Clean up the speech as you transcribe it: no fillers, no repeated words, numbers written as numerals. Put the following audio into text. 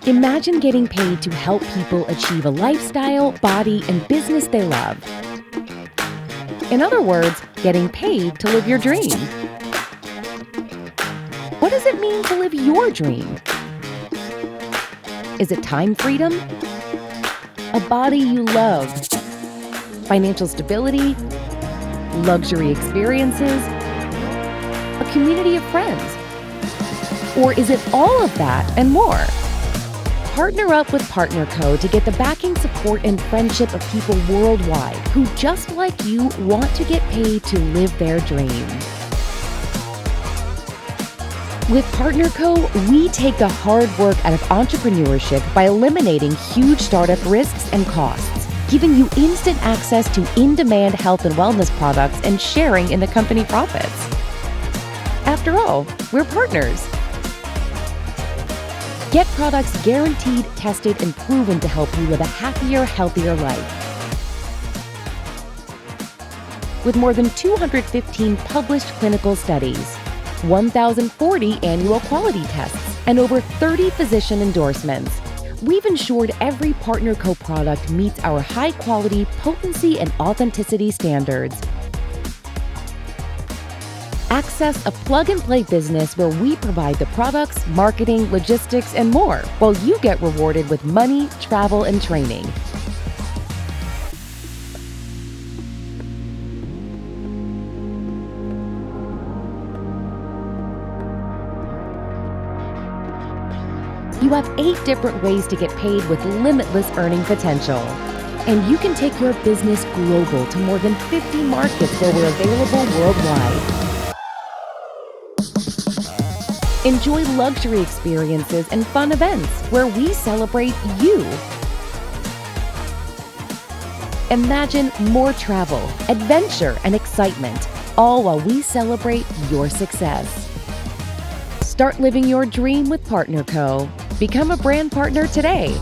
Imagine getting paid to help people achieve a lifestyle, body, and business they love. In other words, getting paid to live your dream. What does it mean to live your dream? Is it time freedom? A body you love? Financial stability? Luxury experiences? A community of friends? Or is it all of that and more? Partner up with Partner Co. to get the backing, support, and friendship of people worldwide who, just like you, want to get paid to live their dream. With Partner Co., we take the hard work out of entrepreneurship by eliminating huge startup risks and costs, giving you instant access to in-demand health and wellness products and sharing in the company profits. After all, we're partners. Get products guaranteed, tested, and proven to help you live a happier, healthier life. With more than 215 published clinical studies, 1,040 annual quality tests, and over 30 physician endorsements, we've ensured every Partner Co. product meets our high-quality, potency, and authenticity standards. Access a plug-and-play business where we provide the products, marketing, logistics, and more, while you get rewarded with money, travel, and training. You have 8 different ways to get paid with limitless earning potential. And you can take your business global to more than 50 markets where we're available worldwide. Enjoy luxury experiences and fun events where we celebrate you. Imagine more travel, adventure, and excitement, all while we celebrate your success. Start living your dream with Partner Co. Become a brand partner today